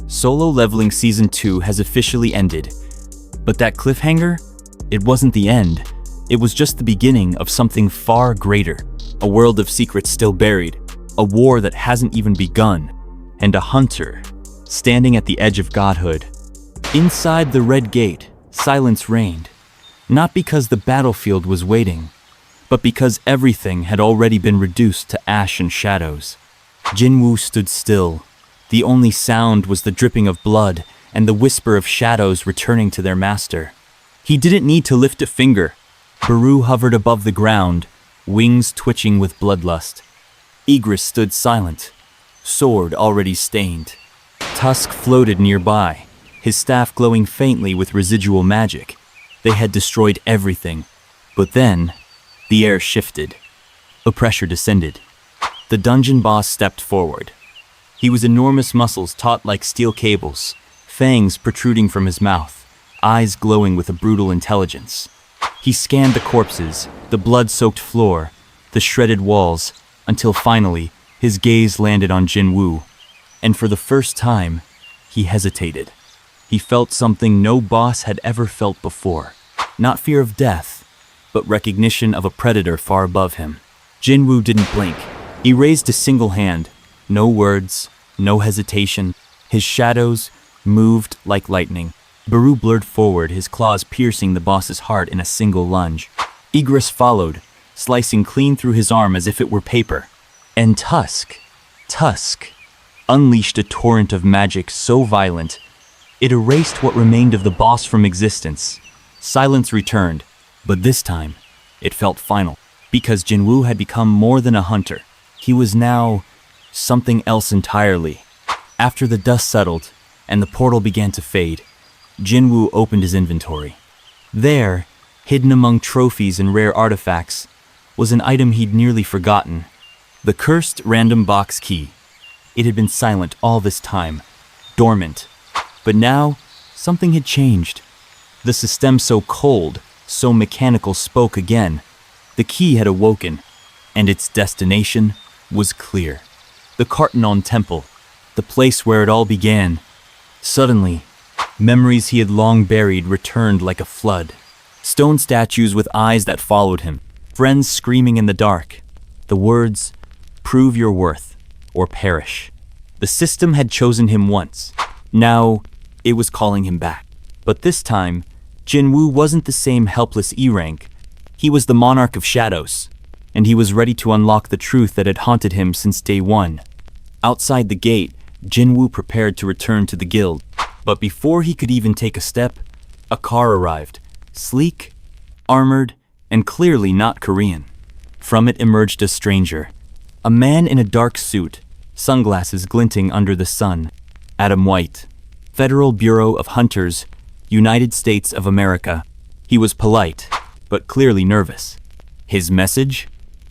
Solo Leveling Season 2 has officially ended. But that cliffhanger? It wasn't the end. It was just the beginning of something far greater. A world of secrets still buried, a war that hasn't even begun, and a hunter standing at the edge of godhood. Inside the Red Gate, silence reigned, not because the battlefield was waiting, but because everything had already been reduced to ash and shadows. Jin-woo stood still. The only sound was the dripping of blood and the whisper of shadows returning to their master. He didn't need to lift a finger. Beru hovered above the ground, wings twitching with bloodlust. Ygritte stood silent, sword already stained. Tusk floated nearby, his staff glowing faintly with residual magic. They had destroyed everything. But then, the air shifted. A pressure descended. The dungeon boss stepped forward. He was enormous muscles taut like steel cables, fangs protruding from his mouth, eyes glowing with a brutal intelligence. He scanned the corpses, the blood-soaked floor, the shredded walls, until finally, his gaze landed on Jin-woo. And for the first time, he hesitated. He felt something no boss had ever felt before. Not fear of death, but recognition of a predator far above him. Jin-woo didn't blink. He raised a single hand. No words, no hesitation. His shadows moved like lightning. Beru blurred forward, his claws piercing the boss's heart in a single lunge. Ygritte followed, slicing clean through his arm as if it were paper. And Tusk unleashed a torrent of magic so violent, it erased what remained of the boss from existence. Silence returned, but this time, it felt final. Because Jin-woo had become more than a hunter. He was now something else entirely. After the dust settled and the portal began to fade, Jin-woo opened his inventory. There, hidden among trophies and rare artifacts, was an item he'd nearly forgotten. The cursed random box key. It had been silent all this time, dormant. But now, something had changed. The system so cold, so mechanical spoke again. The key had awoken, and its destination was clear. The Cartenon Temple, the place where it all began. Suddenly, memories he had long buried returned like a flood. Stone statues with eyes that followed him, friends screaming in the dark. The words, "Prove your worth, or perish." The system had chosen him once. Now, it was calling him back. But this time, Jin-woo wasn't the same helpless E-rank. He was the Monarch of Shadows, and he was ready to unlock the truth that had haunted him since day one. Outside the gate, Jin-woo prepared to return to the guild. But before he could even take a step, a car arrived, sleek, armored, and clearly not Korean. From it emerged a stranger, a man in a dark suit, sunglasses glinting under the sun. Adam White, Federal Bureau of Hunters, United States of America. He was polite, but clearly nervous. His message?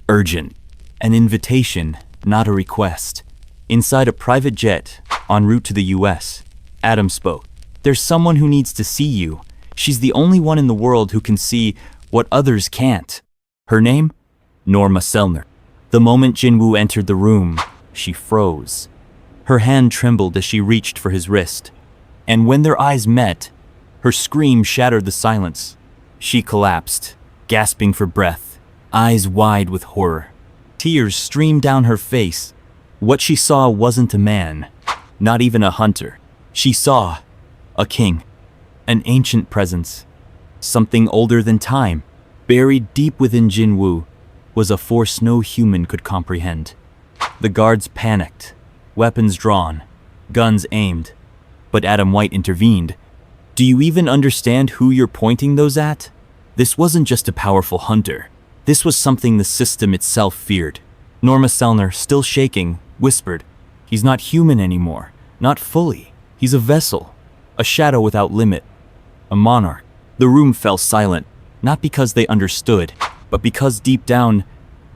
Urgent. An invitation, not a request. Inside a private jet, en route to the US, Adam spoke. "There's someone who needs to see you. She's the only one in the world who can see what others can't." Her name? Norma Selner. The moment Jin-woo entered the room, she froze. Her hand trembled as she reached for his wrist. And when their eyes met, her scream shattered the silence. She collapsed, gasping for breath, eyes wide with horror. Tears streamed down her face. What she saw wasn't a man, not even a hunter. She saw a king, an ancient presence, something older than time. Buried deep within Jin-woo was a force no human could comprehend. The guards panicked, weapons drawn, guns aimed. But Adam White intervened. "Do you even understand who you're pointing those at? This wasn't just a powerful hunter. This was something the system itself feared." Norma Selner, still shaking, whispered, "He's not human anymore. Not fully. He's a vessel. A shadow without limit. A monarch." The room fell silent, not because they understood, but because deep down,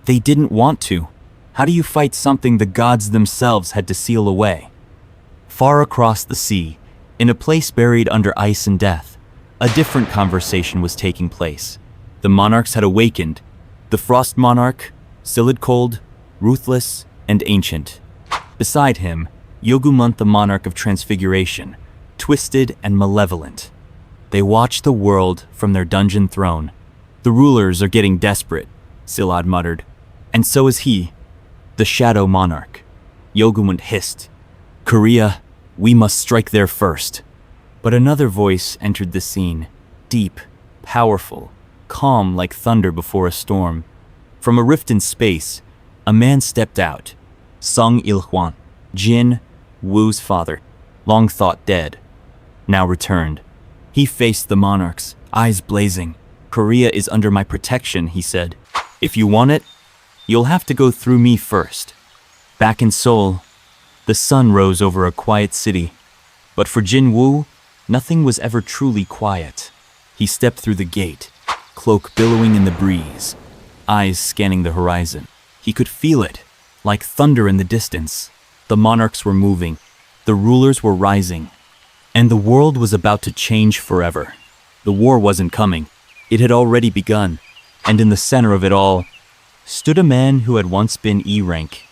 they didn't want to. How do you fight something the gods themselves had to seal away? Far across the sea, in a place buried under ice and death, a different conversation was taking place. The monarchs had awakened. The Frost Monarch, Silid Cold, ruthless, and ancient. Beside him, Yogumont the Monarch of Transfiguration, twisted and malevolent. They watch the world from their dungeon throne. The rulers are getting desperate, Silad muttered. And so is he, the Shadow Monarch. Yogumont hissed. Korea, we must strike there first. But another voice entered the scene, deep, powerful, calm like thunder before a storm. From a rift in space, a man stepped out. Sung Il-Hwan, Jin-woo's father, long thought dead, now returned. He faced the monarchs, eyes blazing. Korea is under my protection, he said. If you want it, you'll have to go through me first. Back in Seoul, the sun rose over a quiet city. But for Jin-woo, nothing was ever truly quiet. He stepped through the gate, cloak billowing in the breeze, eyes scanning the horizon. He could feel it, like thunder in the distance. The monarchs were moving, the rulers were rising, and the world was about to change forever. The war wasn't coming. It had already begun, and in the center of it all stood a man who had once been E-rank.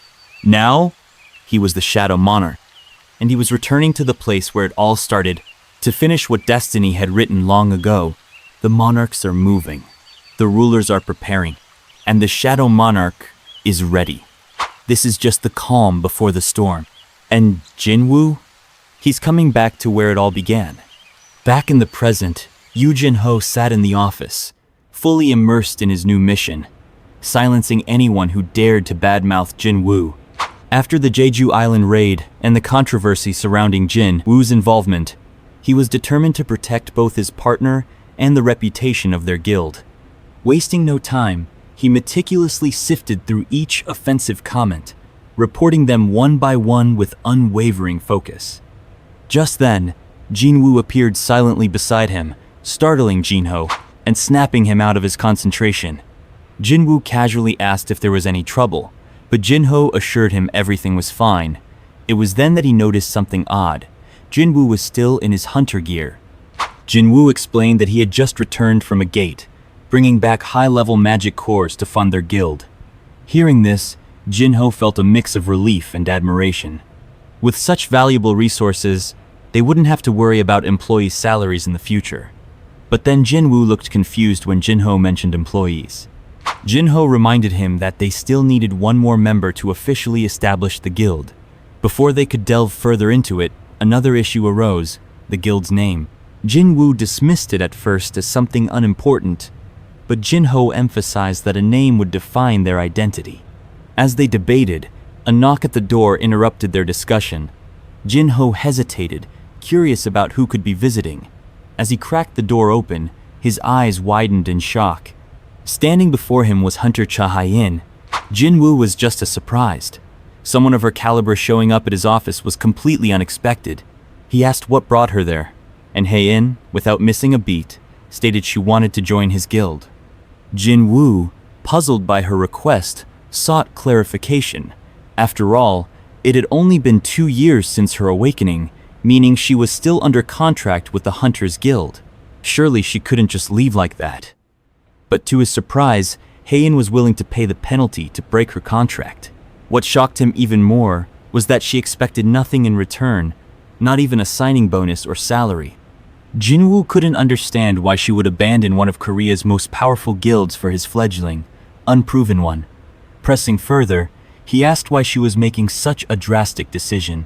Now, he was the Shadow Monarch, and he was returning to the place where it all started, to finish what destiny had written long ago. The monarchs are moving, the rulers are preparing, and the Shadow Monarch is ready. This is just the calm before the storm. And Jin-woo? He's coming back to where it all began. Back in the present, Yoo Jin-ho sat in the office, fully immersed in his new mission, silencing anyone who dared to badmouth Jin-woo. After the Jeju Island raid and the controversy surrounding Jin-woo's involvement, he was determined to protect both his partner and the reputation of their guild. Wasting no time, he meticulously sifted through each offensive comment, reporting them one by one with unwavering focus. Just then, Jin-woo appeared silently beside him, startling Jin-ho and snapping him out of his concentration. Jin-woo casually asked if there was any trouble, but Jin-ho assured him everything was fine. It was then that he noticed something odd. Jin-woo was still in his hunter gear. Jin-woo explained that he had just returned from a gate, bringing back high-level magic cores to fund their guild. Hearing this, Jin-ho felt a mix of relief and admiration. With such valuable resources, they wouldn't have to worry about employees' salaries in the future. But then Jin-woo looked confused when Jin-ho mentioned employees. Jin-ho reminded him that they still needed one more member to officially establish the guild. Before they could delve further into it, another issue arose, the guild's name. Jin-woo dismissed it at first as something unimportant, but Jin-ho emphasized that a name would define their identity. As they debated, a knock at the door interrupted their discussion. Jin-ho hesitated, curious about who could be visiting. As he cracked the door open, his eyes widened in shock. Standing before him was Hunter Cha Hae-in. Jin-woo was just as surprised. Someone of her caliber showing up at his office was completely unexpected. He asked what brought her there, and Hae-in, without missing a beat, stated she wanted to join his guild. Jin-woo, puzzled by her request, sought clarification. After all, it had only been 2 years since her awakening, meaning she was still under contract with the Hunters Guild. Surely she couldn't just leave like that. But to his surprise, Hae-in was willing to pay the penalty to break her contract. What shocked him even more was that she expected nothing in return, not even a signing bonus or salary. Jin-woo couldn't understand why she would abandon one of Korea's most powerful guilds for his fledgling, unproven one. Pressing further, he asked why she was making such a drastic decision.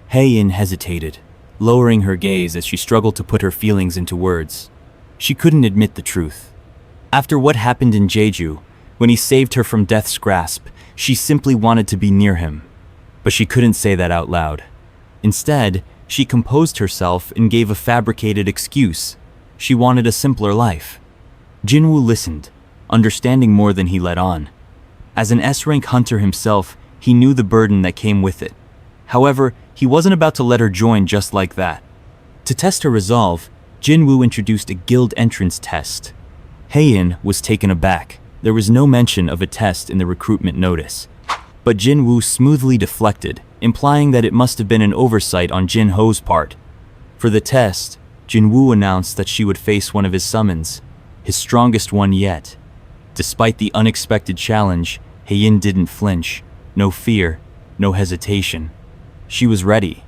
Hae-in hesitated, lowering her gaze as she struggled to put her feelings into words. She couldn't admit the truth. After what happened in Jeju, when he saved her from death's grasp, she simply wanted to be near him. But she couldn't say that out loud. Instead, she composed herself and gave a fabricated excuse. She wanted a simpler life. Jin-woo listened, understanding more than he let on. As an S-rank hunter himself, he knew the burden that came with it. However, he wasn't about to let her join just like that. To test her resolve, Jin-woo introduced a guild entrance test. Hae-in was taken aback. There was no mention of a test in the recruitment notice. But Jin-woo smoothly deflected, implying that it must have been an oversight on Jin-ho's part. For the test, Jin-woo announced that she would face one of his summons, his strongest one yet. Despite the unexpected challenge, Hae-in didn't flinch. No fear, no hesitation. She was ready.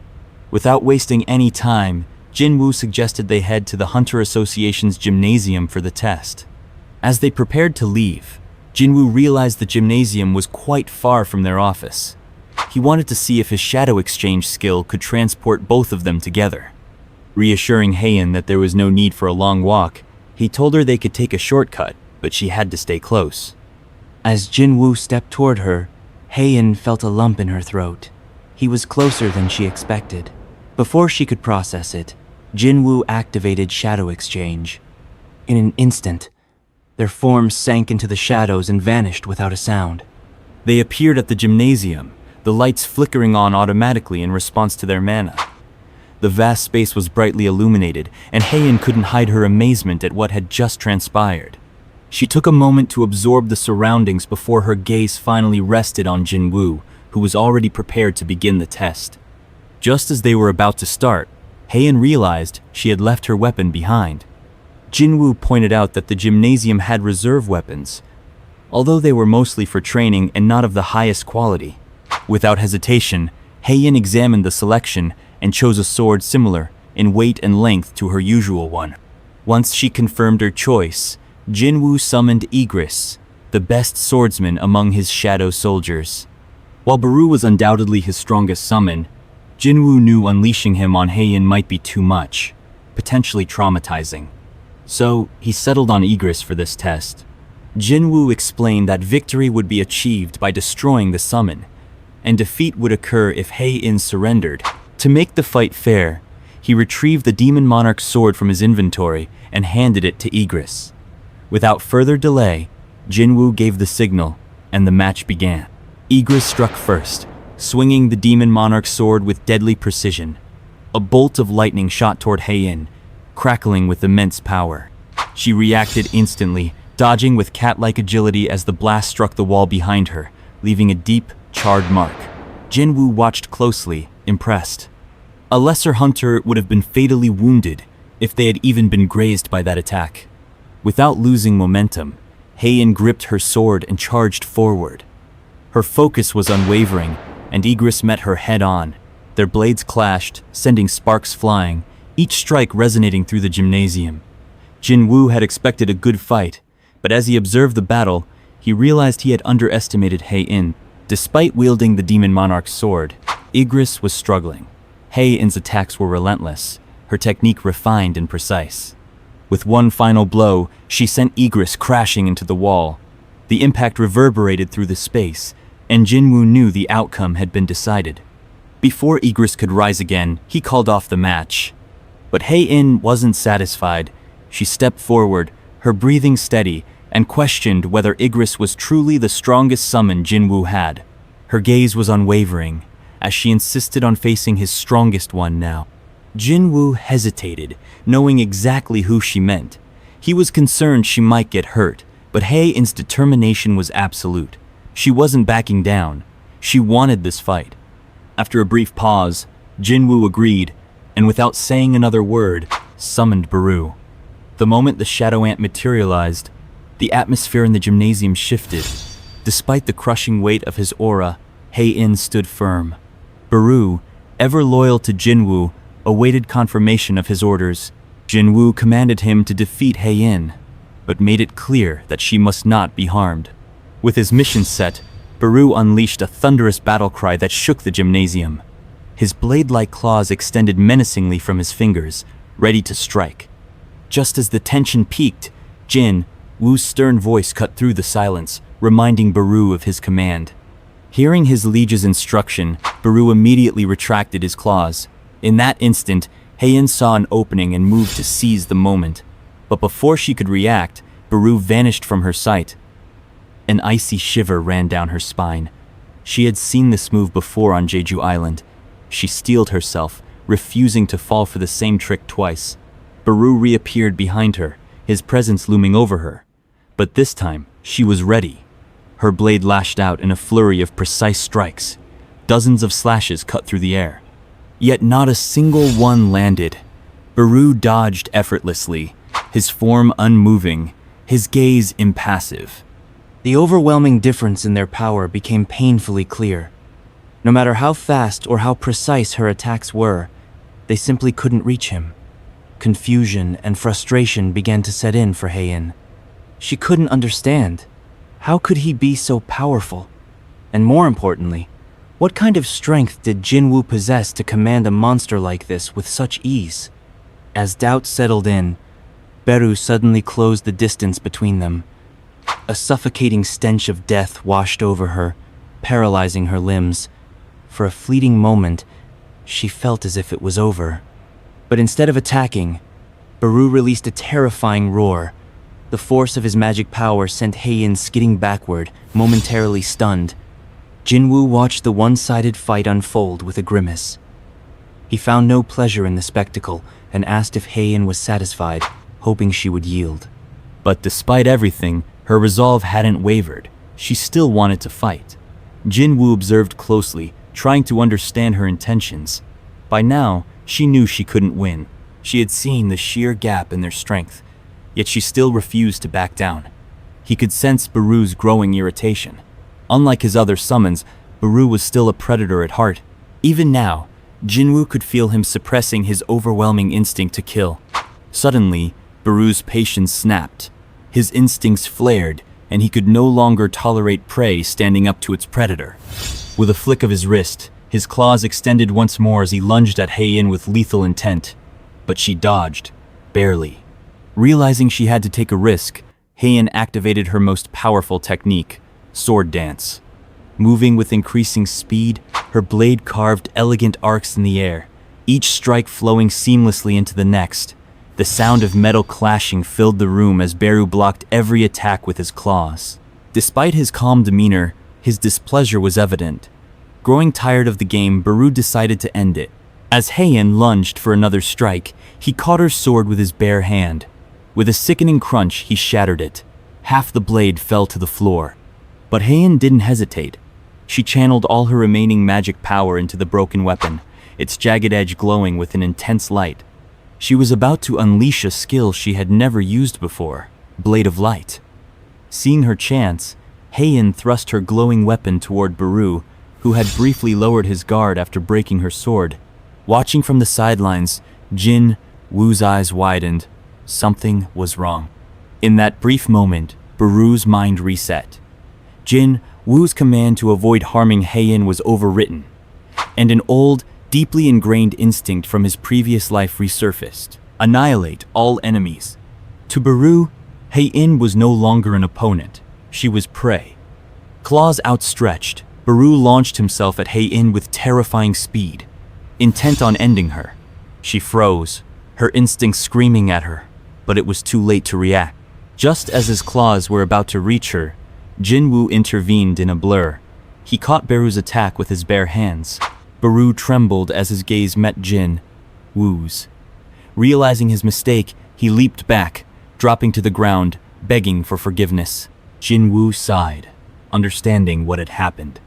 Without wasting any time, Jin-woo suggested they head to the Hunter Association's gymnasium for the test. As they prepared to leave, Jin-woo realized the gymnasium was quite far from their office. He wanted to see if his shadow exchange skill could transport both of them together. Reassuring Hae-in that there was no need for a long walk, he told her they could take a shortcut, but she had to stay close. As Jin-woo stepped toward her, Hae-in felt a lump in her throat. He was closer than she expected. Before she could process it, Jin-woo activated Shadow Exchange. In an instant, their forms sank into the shadows and vanished without a sound. They appeared at the gymnasium, the lights flickering on automatically in response to their mana. The vast space was brightly illuminated, and Hae-in couldn't hide her amazement at what had just transpired. She took a moment to absorb the surroundings before her gaze finally rested on Jin-woo, who was already prepared to begin the test. Just as they were about to start, Hae-in realized she had left her weapon behind. Jin-woo pointed out that the gymnasium had reserve weapons, although they were mostly for training and not of the highest quality. Without hesitation, Hae-in examined the selection and chose a sword similar in weight and length to her usual one. Once she confirmed her choice, Jin-woo summoned Igris, the best swordsman among his shadow soldiers. While Beru was undoubtedly his strongest summon, Jin-woo knew unleashing him on Hae-in might be too much, potentially traumatizing. So he settled on Igris for this test. Jin-woo explained that victory would be achieved by destroying the summon, and defeat would occur if Hae-in surrendered. To make the fight fair, he retrieved the Demon Monarch's sword from his inventory and handed it to Igris. Without further delay, Jin-woo gave the signal, and the match began. Igris struck first, swinging the Demon Monarch's sword with deadly precision. A bolt of lightning shot toward Hae-in, crackling with immense power. She reacted instantly, dodging with cat-like agility as the blast struck the wall behind her, leaving a deep, charred mark. Jin-woo watched closely, impressed. A lesser hunter would have been fatally wounded if they had even been grazed by that attack. Without losing momentum, Hae-in gripped her sword and charged forward. Her focus was unwavering, and Igris met her head-on. Their blades clashed, sending sparks flying, each strike resonating through the gymnasium. Jin-woo had expected a good fight, but as he observed the battle, he realized he had underestimated Hae-in. Despite wielding the Demon Monarch's sword, Igris was struggling. Hae-in's attacks were relentless, her technique refined and precise. With one final blow, she sent Igris crashing into the wall. The impact reverberated through the space, and Jin-woo knew the outcome had been decided. Before Igris could rise again, he called off the match. But Hae-in wasn't satisfied. She stepped forward, her breathing steady, and questioned whether Igris was truly the strongest summon Jin-woo had. Her gaze was unwavering, as she insisted on facing his strongest one now. Jin-woo hesitated, knowing exactly who she meant. He was concerned she might get hurt, but Hae-in's determination was absolute. She wasn't backing down. She wanted this fight. After a brief pause, Jin-woo agreed, and without saying another word, summoned Beru. The moment the shadow ant materialized, the atmosphere in the gymnasium shifted. Despite the crushing weight of his aura, Hae-in stood firm. Beru, ever loyal to Jin-woo, awaited confirmation of his orders. Jin-woo commanded him to defeat Hae-in, but made it clear that she must not be harmed. With his mission set, Beru unleashed a thunderous battle cry that shook the gymnasium. His blade-like claws extended menacingly from his fingers, ready to strike. Just as the tension peaked, Jin-woo's stern voice cut through the silence, reminding Beru of his command. Hearing his liege's instruction, Beru immediately retracted his claws. In that instant, Hae-in saw an opening and moved to seize the moment. But before she could react, Beru vanished from her sight. An icy shiver ran down her spine. She had seen this move before on Jeju Island. She steeled herself, refusing to fall for the same trick twice. Beru reappeared behind her, his presence looming over her. But this time, she was ready. Her blade lashed out in a flurry of precise strikes. Dozens of slashes cut through the air. Yet not a single one landed. Beru dodged effortlessly, his form unmoving, his gaze impassive. The overwhelming difference in their power became painfully clear. No matter how fast or how precise her attacks were, they simply couldn't reach him. Confusion and frustration began to set in for Hae-in. She couldn't understand. How could he be so powerful? And more importantly, what kind of strength did Jin-woo possess to command a monster like this with such ease? As doubt settled in, Beru suddenly closed the distance between them. A suffocating stench of death washed over her, paralyzing her limbs. For a fleeting moment, she felt as if it was over. But instead of attacking, Beru released a terrifying roar. The force of his magic power sent Hae-in skidding backward, momentarily stunned. Jin-woo watched the one-sided fight unfold with a grimace. He found no pleasure in the spectacle and asked if Hae-in was satisfied, hoping she would yield. But despite everything, her resolve hadn't wavered. She still wanted to fight. Jin-woo observed closely, trying to understand her intentions. By now, she knew she couldn't win. She had seen the sheer gap in their strength, yet she still refused to back down. He could sense Beru's growing irritation. Unlike his other summons, Beru was still a predator at heart. Even now, Jin-woo could feel him suppressing his overwhelming instinct to kill. Suddenly, Beru's patience snapped. His instincts flared, and he could no longer tolerate prey standing up to its predator. With a flick of his wrist, his claws extended once more as he lunged at Hae-in with lethal intent. But she dodged, barely. Realizing she had to take a risk, Hae-in activated her most powerful technique, sword dance. Moving with increasing speed, her blade carved elegant arcs in the air, each strike flowing seamlessly into the next. The sound of metal clashing filled the room as Beru blocked every attack with his claws. Despite his calm demeanor, his displeasure was evident. Growing tired of the game, Beru decided to end it. As Hae-in lunged for another strike, he caught her sword with his bare hand. With a sickening crunch, he shattered it. Half the blade fell to the floor. But Hae-in didn't hesitate. She channeled all her remaining magic power into the broken weapon, its jagged edge glowing with an intense light. She was about to unleash a skill she had never used before, Blade of Light. Seeing her chance, Hae-in thrust her glowing weapon toward Beru, who had briefly lowered his guard after breaking her sword. Watching from the sidelines, Jin-woo's eyes widened. Something was wrong. In that brief moment, Beru's mind reset. Jin-woo's command to avoid harming Hae-in was overwritten, and an old, deeply ingrained instinct from his previous life resurfaced. Annihilate all enemies. To Beru, Hae-in was no longer an opponent. She was prey. Claws outstretched, Beru launched himself at Hae-in with terrifying speed, intent on ending her. She froze, her instincts screaming at her, but it was too late to react. Just as his claws were about to reach her, Jin-woo intervened in a blur. He caught Beru's attack with his bare hands. Beru trembled as his gaze met Jin-woo's. Realizing his mistake, he leaped back, dropping to the ground, begging for forgiveness. Jin-woo sighed, understanding what had happened.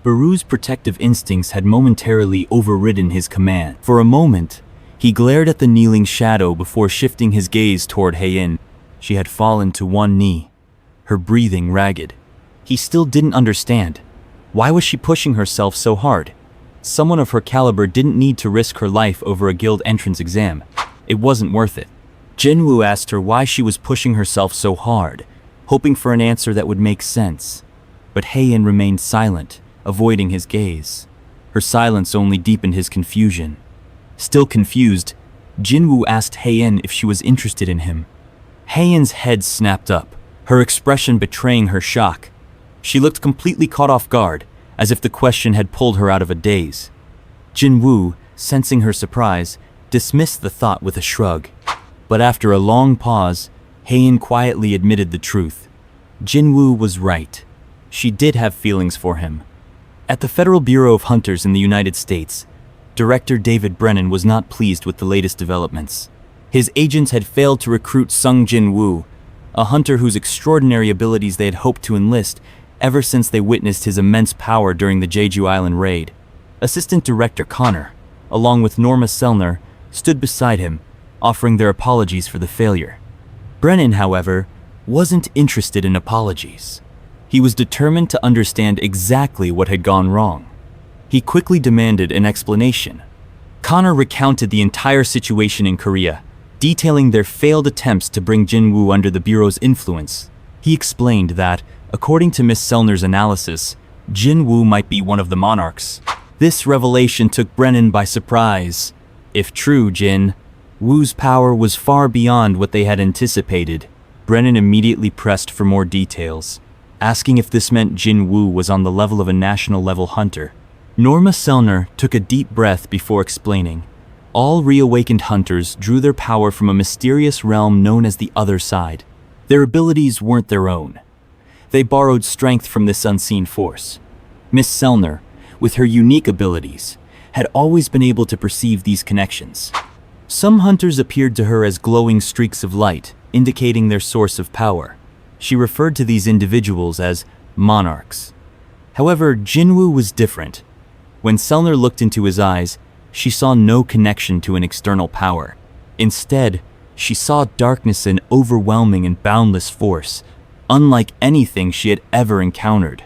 Beru's protective instincts had momentarily overridden his command. For a moment, he glared at the kneeling shadow before shifting his gaze toward Hae-in. She had fallen to one knee, her breathing ragged. He still didn't understand. Why was she pushing herself so hard? Someone of her caliber didn't need to risk her life over a guild entrance exam. It wasn't worth it. Jin-woo asked her why she was pushing herself so hard, hoping for an answer that would make sense. But Hae-in remained silent, avoiding his gaze. Her silence only deepened his confusion. Still confused, Jin-woo asked Hae-in if she was interested in him. Hae-in's head snapped up, her expression betraying her shock. She looked completely caught off guard, as if the question had pulled her out of a daze. Jin-woo, sensing her surprise, dismissed the thought with a shrug. But after a long pause, Hae-in quietly admitted the truth. Jin-woo was right. She did have feelings for him. At the Federal Bureau of Hunters in the United States, Director David Brennan was not pleased with the latest developments. His agents had failed to recruit Sung Jin-woo, a hunter whose extraordinary abilities they had hoped to enlist ever since they witnessed his immense power during the Jeju Island raid. Assistant Director Connor, along with Norma Selner, stood beside him, offering their apologies for the failure. Brennan, however, wasn't interested in apologies. He was determined to understand exactly what had gone wrong. He quickly demanded an explanation. Connor recounted the entire situation in Korea, detailing their failed attempts to bring Jin-woo under the Bureau's influence. He explained that, according to Miss Selner's analysis, Jin-woo might be one of the Monarchs. This revelation took Brennan by surprise. If true, Jin-woo's power was far beyond what they had anticipated. Brennan immediately pressed for more details, asking if this meant Jin-woo was on the level of a national-level hunter. Norma Selner took a deep breath before explaining. All reawakened hunters drew their power from a mysterious realm known as the Other Side. Their abilities weren't their own. They borrowed strength from this unseen force. Miss Selner, with her unique abilities, had always been able to perceive these connections. Some hunters appeared to her as glowing streaks of light, indicating their source of power. She referred to these individuals as Monarchs. However, Jin-woo was different. When Selner looked into his eyes, she saw no connection to an external power. Instead, she saw darkness and overwhelming and boundless force, unlike anything she had ever encountered.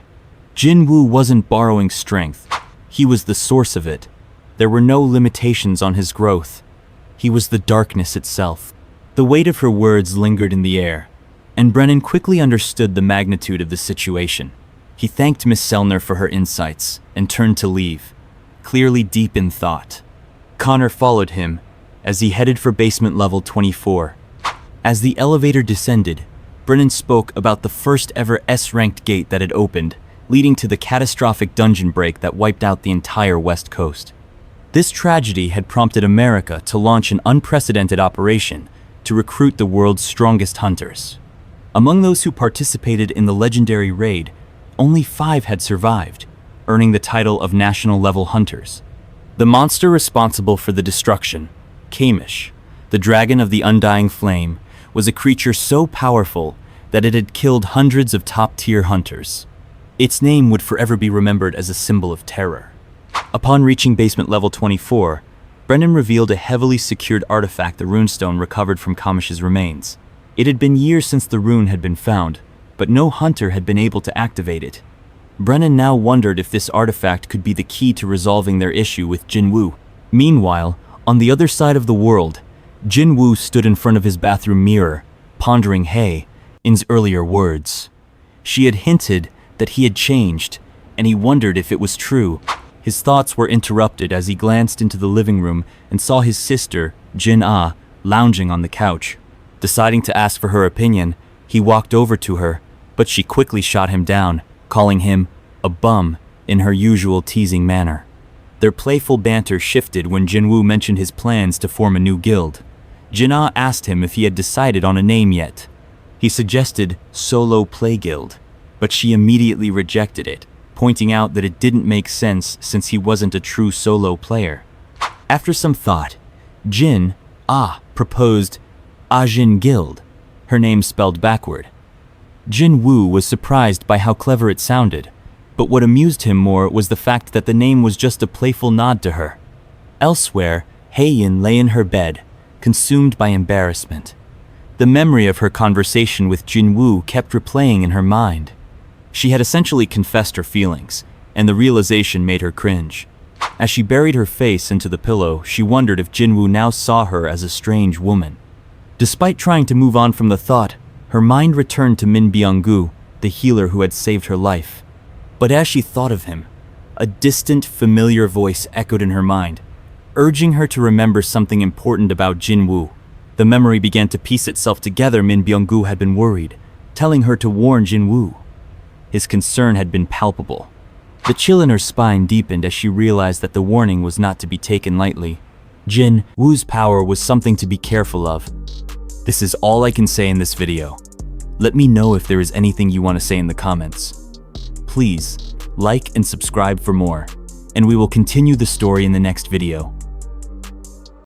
Jin-woo wasn't borrowing strength. He was the source of it. There were no limitations on his growth. He was the darkness itself. The weight of her words lingered in the air, and Brennan quickly understood the magnitude of the situation. He thanked Miss Selner for her insights and turned to leave, clearly deep in thought. Connor followed him as he headed for basement level 24. As the elevator descended, Brennan spoke about the first ever S-ranked gate that had opened, leading to the catastrophic dungeon break that wiped out the entire West Coast. This tragedy had prompted America to launch an unprecedented operation to recruit the world's strongest hunters. Among those who participated in the legendary raid, only 5 had survived, earning the title of national-level hunters. The monster responsible for the destruction, Kamish, the dragon of the undying flame, was a creature so powerful that it had killed hundreds of top-tier hunters. Its name would forever be remembered as a symbol of terror. Upon reaching basement level 24, Brennan revealed a heavily secured artifact, the runestone recovered from Kamish's remains. It had been years since the rune had been found, but no hunter had been able to activate it. Brennan now wondered if this artifact could be the key to resolving their issue with Jin-woo. Meanwhile, on the other side of the world, Jin-woo stood in front of his bathroom mirror, pondering Hae-in's earlier words. She had hinted that he had changed, and he wondered if it was true. His thoughts were interrupted as he glanced into the living room and saw his sister, Jin-ah, lounging on the couch. Deciding to ask for her opinion, he walked over to her, but she quickly shot him down, calling him a bum in her usual teasing manner. Their playful banter shifted when Jin-woo mentioned his plans to form a new guild. Jin-ah asked him if he had decided on a name yet. He suggested Solo Play Guild, but she immediately rejected it, pointing out that it didn't make sense since he wasn't a true solo player. After some thought, Jin-ah proposed Ajin Guild, her name spelled backward. Jin-woo was surprised by how clever it sounded, but what amused him more was the fact that the name was just a playful nod to her. Elsewhere, Hae-in lay in her bed, consumed by embarrassment. The memory of her conversation with Jin-woo kept replaying in her mind. She had essentially confessed her feelings, and the realization made her cringe. As she buried her face into the pillow, she wondered if Jin-woo now saw her as a strange woman. Despite trying to move on from the thought, her mind returned to Min Byung-gu, the healer who had saved her life. But as she thought of him, a distant, familiar voice echoed in her mind, urging her to remember something important about Jin-woo. The memory began to piece itself together. Min Byung-gu had been worried, telling her to warn Jin-woo. His concern had been palpable. The chill in her spine deepened as she realized that the warning was not to be taken lightly. Jin-woo's power was something to be careful of. This is all I can say in this video. Let me know if there is anything you want to say in the comments. Please, like and subscribe for more, and we will continue the story in the next video.